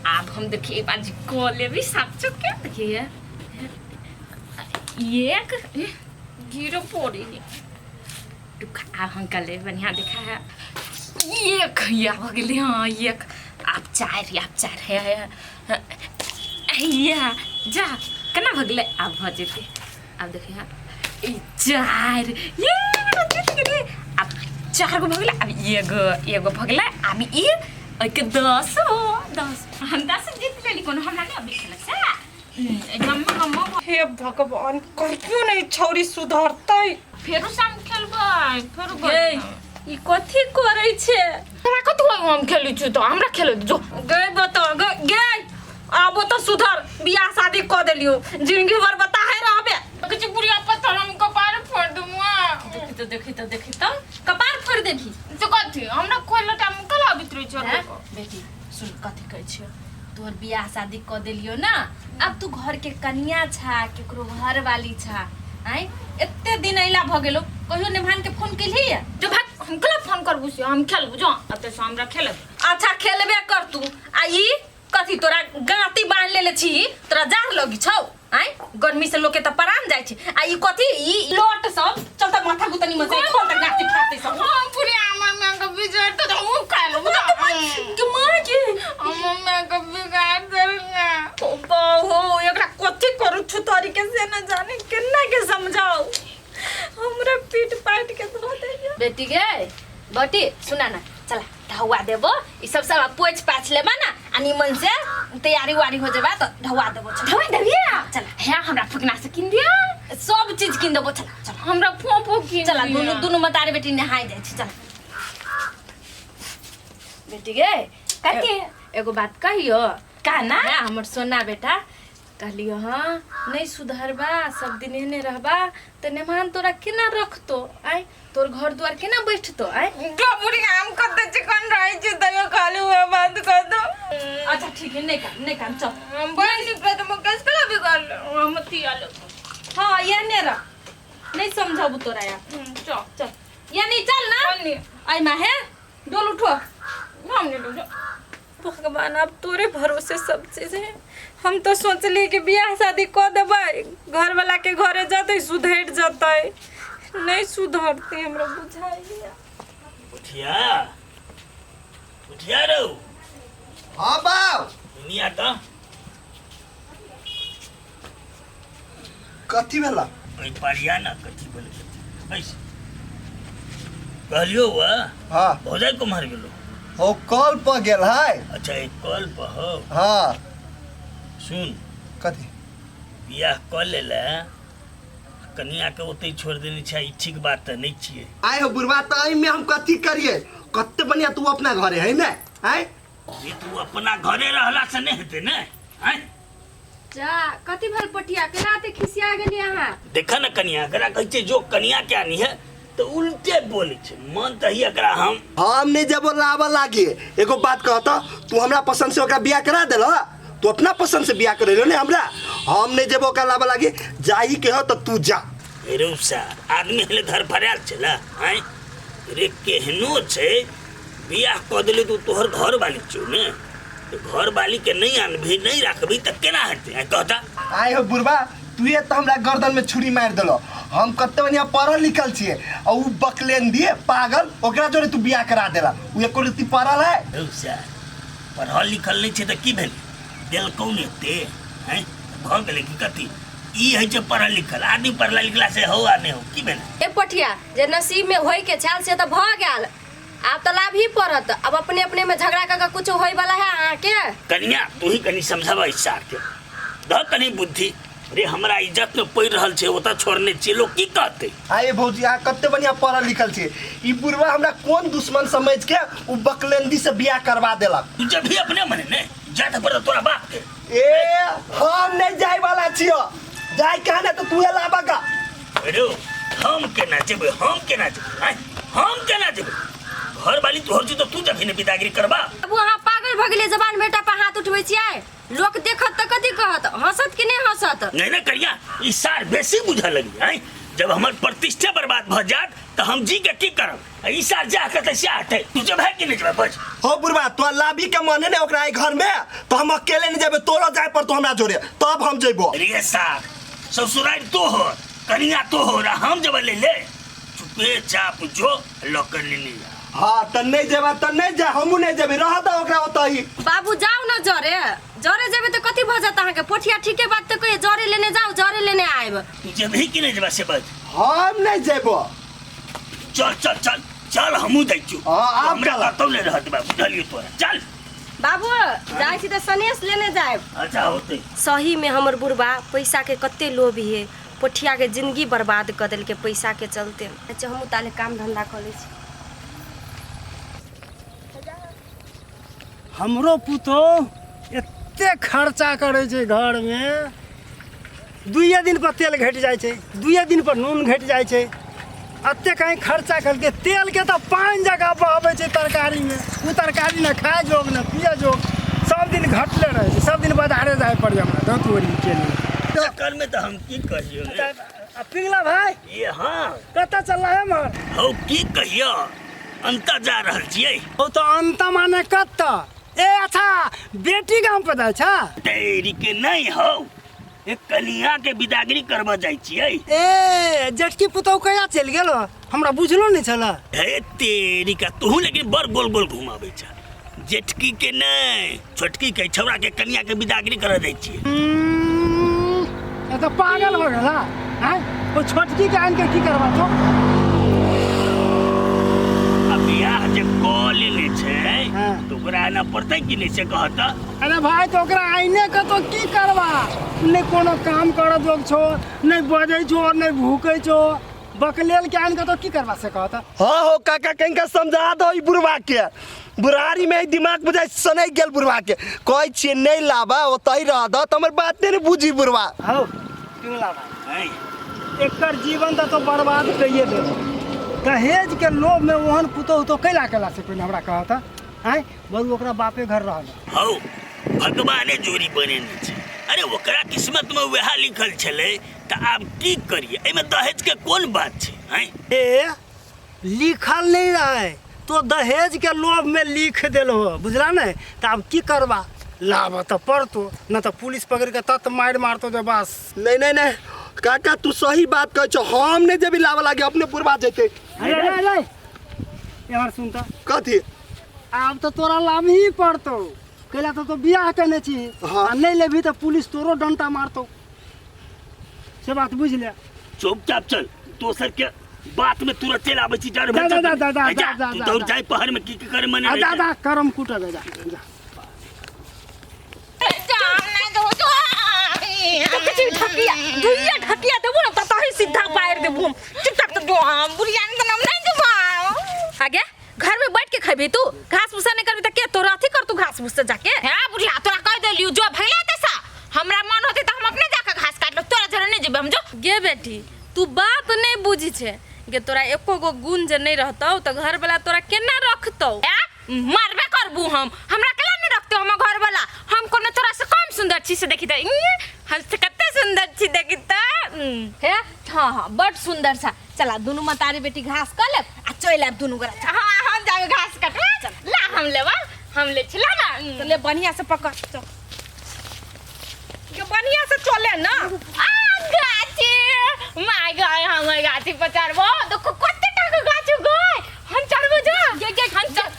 अब हम देखिए बाजी कोले भी साफ चुके देखिए एक गिरो पोड़ी अब हम कले बढ़िया देखा है एक या हो गए हाँ एक आप चार है या जा कना भगले अब हो जेते अब देखिए चार ये अब 4 गो भगले अब एगो भगले अब ये के 10 हम 10 जीत लेली कोनो हमरा नहीं अभी खेलक से गम्मा हे भगवान कहियो नहीं छौरी सुधरतै फेरो शाम खेलबै फेरो गए ई कथि करै छे तोरा कतौ हम खेलै छु तो हमरा खेलै जो गए बता गए आबो तो सुधर बियाह शादी क देलियो जिंदगी भर बताहे रहबे कुछ बुढ़िया पत्थर हम कपार फोड़ दूंगा देखी तो कपार फोड़ देबी तो कथि हमरा खोल टाइम कला भीतर छोड़ बेटी सुन कथि कहै छियो तोर बियाह शादी क देलियो ना अब तू घर के कन्या छा केकरो घर वाली छा आई एते दिन आइला भ गेलो कहियो नेभान के फोन केली जो भाग हम कला फोन करबू से हम खेलबू जो अब तो हमरा खेलब अच्छा खेलबे कर तू आ ई कथि तोरा गांती बांध लेले छी तोरा जार लगी छौ आई गर्मी से लोके त परान जाय छी आ ई कथि ई लोट सब चल त माथा गुतनी में से खोल त गांती फाटे सब हम पूरी आमा में का बिजर तो हम खेलब के मार के आमा में का बिगाड़ देना बाहो एकरा कथि करू छु तरीके से न जाने केना के समझाओ हमरा पीठ पाट के धो दे बेटी गे बेटी सुना ना चला ढवा देबो ई सब पोछ पाछ लेबा ना अनि मन से तैयारी वारी हो जेबा त ढवा देबो ढवा देबिया चला हे हमरा फकना से किन दिया सब चीज किन देबो चला चला हमरा फोफो किन चला दुनु मतारे बेटी नहाई जाय छी चला बेटी गे कथि एगो बात कहियो का ना हमर सोना बेटा कहलियो हां नहीं सुधरबा सब दिन एने रहबा त नेमान तोरा केना रखतो आई तोर घर द्वार केना बैठतो आई गबुरी हम कत चिकन रही छी तयो खाली हुए बात कर दो अच्छा ठीक है नहीं काम चल हम बड़ी निकले तो मकस कला बिगाड़ हम मती आलो हां ये ने रह नहीं समझाबू तोरा यार चल ये नहीं चल ना आई मां है डोल उठो हम नहीं डो भगवान अब तोरे भरोसे सब चीज है हम तो सोचली कि बियाह शादी क देबै घर वाला के घरे जतै सुधर जतै नहीं सुधरती हमरा बुझाइया उठिया रो हां बाऊ दुनिया त कथि भेला ओइ पारिया ना कथि बोले ऐसे कहलियो वा हां भौजाई को मार गेलो हो कॉल पर गेल है अच्छा एक कॉल पर हो हां सुन कथि बियाह क लेला कनिया के ओते छोड़ देनी छै ई ठीक बात त नहीं छिए आय हो बुढ़वा त आई में हम कथि करिए कत्ते बढ़िया तू अपना घरे है ना हैं ये तू अपना घरे रहला से नहीं हेते ना हैं जा कथि भल पटिया के राते खिसिया गेली अहाँ देखा ना कनिया एकरा कहै छै जो कनिया के आनी है तो उल्टे बोले छै मन त ही एकरा हम नहीं जब लावा लागे एगो बात कहता तू हमरा पसंद से ओकरा बियाह करा देलो तू अपना पसंद से बियाह करे ना हमरा हम नहीं जब ओकरा लावा लागे जाई के हो तो तू जा रे उसा आदमी हले घर फराल छला हैं रे केहनो छै बियाह क देले तू तोहर घर वाली छौ ने तो घर वाली के नहीं आनभी नहीं रखबी त केना हेतै कहता आय हो बुढ़वा तू ये तो हमरा गर्दन में छुरी मार देलो हम कत्ते बढ़िया पढ़ल लिखल छिए और उ बकलेन दिए पागल ओकरा जोरे तू बियाह करा देला उ एको रति पढ़ल है रे उसा पढ़ल लिखल नहीं छै त की भेल दिल कौन हेतै हैं भ गेलै की कथि ई है जे पढ़ल लिखल आदमी पढ़ला लिखला से हो आ नहीं हो की भेल ए पटिया जे नसीब में होय के छाल से त भ गेल आप तो लाभ ही पड़त अब अपने अपने में झगड़ा कर कुछ होय वाला है अहाँ के कन्या तू ही कनी समझावा इच्छा के द कनी बुद्धि रे हमरा इज्जत में पड़ रहल छै ओता छोड़ने छै लोग की कहते आए भौजी आ कत्ते बढ़िया पढ़ल लिखल छिए ई बुढ़वा हमरा कोन दुश्मन समझ के उ बकलेंदी से बियाह करवा देलक तू जब भी अपने मने ने जात पर तोरा बाप के ए हम नहीं जाय वाला छियो जाय कहने तो तू लाबा का रे हम केना जेबै हम केना जेबै घर वाली तोहर छी तो तू जब ने बिदागिरी करबा अब वहां पागल भ गेले जबान बेटा पे हाथ उठबै छियै लोग देखत त कथि कहत हंसत कि नहीं हंसत नहीं ना करिया ई सार बेसी बुझा लगी हैं जब हमार प्रतिष्ठा बर्बाद भ जात तो हम जी के की करब ई सार जा के त चाहते तू जब है कि नहीं जब बच हो बुढ़वा तो लाभी के मने ने ओकरा आई घर में तो हम अकेले नहीं जेबे तोरो जाए पर तो हमरा जोड़े तब हम जेबो। अरे सार ससुराल तो हो कनिया तो हो रहा हम जब ले ले चुपे चाप जो लॉकर ले ले हाँ त नहीं जेबा त नहीं जा हमू नहीं जेबे रह द ओकरा ओतही। बाबू जाओ ना जरे जरे जेबे तो कथी भ जाता है के पोठिया ठीके बात तो कहे जरे लेने जाओ जरे लेने आएब। तू जब ही कि नहीं जब से बच हम नहीं जेबो। चल चल चल चल हमू दै छु हां आप हमरा चल तो ले रहत बा बुझलियो तोरा चल बाबू जाय छी त सनेस लेने जाएब। अच्छा होते सही में हमर बुढ़बा पैसा के कते लोभी है पोठिया के जिंदगी बर्बाद कर देल के पैसा के चलते। अच्छा हम ताले काम धंधा कर ले छी। हमरो पुतो एते खर्चा करे छे घर में दुइये दिन पर तेल घट जाए छे दुइये दिन पर नून घट जाए छे अते कहीं खर्चा करके तेल के तो 5 जगह बहबे छे तरकारी में उ तरकारी न खाए जोग न पिए जोग सब दिन घटले रहे छे सब दिन बाजारे जाए पड़ हमरा दतोरी के लिए चक्कर में तो हम की कहियो रे पिंगला भाई ये हां कता चल रहा है मर हो की कहियो अंता जा रहल छियै ओ तो अंत माने कत्ता ए अच्छा बेटी गांव पे जाय छा तेरी के नहीं हो एक कनिया के विदागरी करबा जाय छियै ए जटकी पुतौ कया चल गेलो हमरा बुझलो नहीं छला हे तेरी का तू लेकिन बड़ गोल गोल घुमावे छ जेठकी के नहीं छोटकी के छौरा के कनिया के विदागरी कर दै छियै ए तो पागल हो गेला हैं ओ छोटकी के आन के की करबा तो अब बियाह जे कॉल ले छै हाँ। तो ओकरा ना पड़तै कि नहीं से कहता अरे भाई तो ओकरा आइने के तो की करबा नहीं कोनो काम कर जोग छो नहीं बजै छो नहीं भूकै छो बकलेल के आन के तो की करबा से कहता हाँ हो काका कहीं का समझा दो ई बुढ़वा के बुढ़ारी में दिमाग बुझाई सनै गेल बुढ़वा के कहै छियै नहीं लाबा ओतही रह द त हमर बात नहीं बुझी बुढ़वा। हौ पिंगला भाई हैं एकर जीवन तो बर्बाद कइए दे दहेज के लोभ में ओहन पुतौ तो कैला कैला से कोई हमरा कहता हैं बरू ओकरा बापे घर रहल हो भगवाने जोरी बनेने छै अरे ओकरा किस्मत में वह लिखल छले त आब की करिए एमे दहेज के कोन बात छै हैं ए लिखल नहीं रहे तो दहेज के लोभ में लिख देलो बुझला नहीं तो अब की करबा लाभ तो पड़तो न तो पुलिस पकड़ के तत मार मारतो जो बस नहीं नहीं नहीं काका तू सही बात कहै छो हम नहीं जेबी लावा लागे अपने बुढ़वा जेते। अरे यार सुनता कथी अब तो तोरा लाभ ही पड़तो कैला तो बियाह करने छी हाँ। आ नहीं लेभी तो पुलिस तोरो डंटा मारतो से बात बुझ ले चुपचाप चल दोसर के बात में तुरंत चल आबै छी डर जा, जा, जा, जा, जा, जा, तू जा, दौड़ जा। जाए पहर में की करे मने आ जा जा करम कुटा जा जा ढकिया धुइया ढकिया देबो ना त ही सीधा पाएर देबो चुपचाप तो हम बुढ़िया ने नाम नहीं देबो आगे घर में बैठ के खबे तू घास भूसा नहीं करबी त के तोरा अथी कर तू घास भूसा जाके हां बुढ़िया तोरा कह देलियो जो भगला तसा हमरा मन होते त हम अपने जाके घास काट लो तोरा जरा नहीं जेबे हम जो गे बेटी तू बात नहीं बुझी छे के तोरा एको गो गुण जे नहीं रहतौ तो घर वाला तोरा केना रखतौ मारबे करबू हम हमरा केला नहीं रखते हम घर वाला हम कोनो तोरा से कम सुंदर छी से देखी त हम से कते सुंदर छी देखी त हे हां हां बड़ सुंदर सा चला दोनों मतारी बेटी घास कर ले आ चल आब दोनों गोरा हां हम जाके घास काट ला हम लेबा हम ले छिला ना तो ले बढ़िया से पकड़ चल के बढ़िया से चले ना आ गाची माय गॉड हम गाची पर चढ़बो तो कते टाका गाची गए हम चढ़बो जा के हम चढ़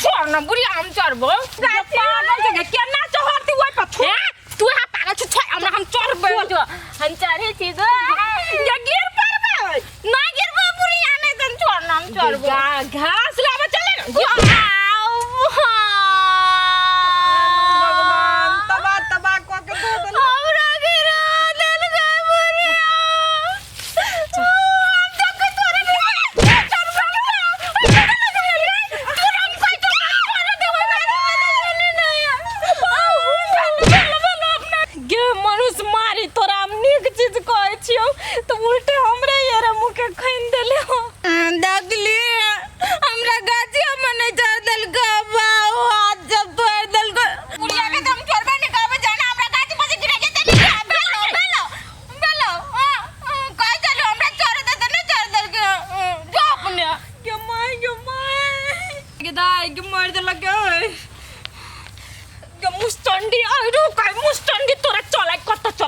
छोड़ ना बुढ़िया हम चढ़बो गाची पागल के केना चढ़ती ओइ पर छोड़ तू हा पागल छ छोड़ हम चढ़बो जो हम चढ़े छी गो ये गिर पड़बे ना गिरबो बुढ़िया नहीं तन छोड़ ना हम चढ़बो घास लाबे चले ना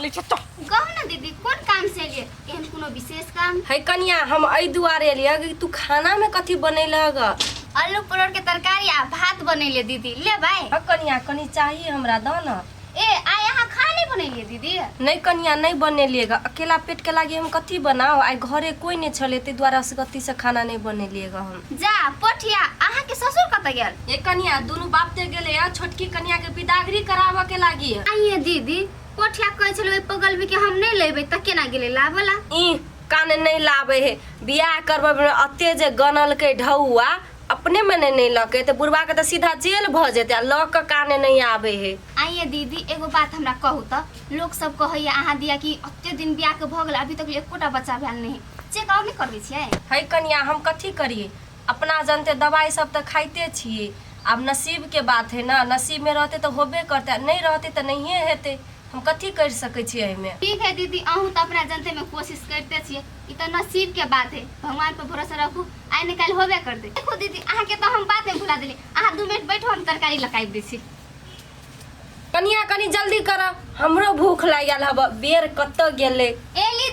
चली छ त कहू ना दीदी कौन काम से लिए एहन कोनो विशेष काम है कनिया हम एहि दुआरे एलियै कि तू खाना में कथी बनैलह ग आलू परोर के तरकारी आ भात बनैले दीदी ले भाई है कनिया कनी चाहिए हमरा द न ए आ यहाँ खा नहीं बनैले दीदी नहीं कनिया नहीं बनेलिए ग अकेला पेट के लागी हम कथी बनाओ आई घरे कोई नहीं छले ते द्वारा से कथी से खाना नहीं बनेलिए ग हम जा पोठिया अहाँ के ससुर कत गेल ए कनिया दोनों बाप ते गेले आ छोटकी कनिया के बिदागरी करावे के लागी आइए दीदी पोठिया कहै छलो ए पगल भी के हम नहीं लेबै त केना गेले लावला ई काने नहीं लावे है बियाह करबे अते जे गनल के ढौआ अपने में नहीं लके तो बुढ़वा के तो सीधा जेल भ जेते ल के काने नहीं आवे है आइए दीदी एगो बात हमरा कहू त लोग सब कहैया अहाँ दिया कि अते दिन बियाह के भ गेल अभी तक एकोटा बच्चा भेल नहीं चेक आउट नहीं करबै छियै है कनिया हम कथी करिए अपना जानते दवाई सब तो खाइते छिए अब नसीब के बात है ना नसीब में रहते तो होबे करते नहीं रहते तो नहीं हेते हम कथी कर सकै छियै एहिमे ठीक है दीदी अहूँ तो अपना जनते में कोशिश करते छियै ई तो नसीब के बात है भगवान पर भरोसा रखू आइ निकाल होबे कर दे देखो दीदी अहाँ के तो हम बात में भुला देली अहाँ 2 मिनट बैठो हम तरकारी लगाइ दै छी कनिया कनी जल्दी कर हमरो भूख लागल हब बेर कत गेले एली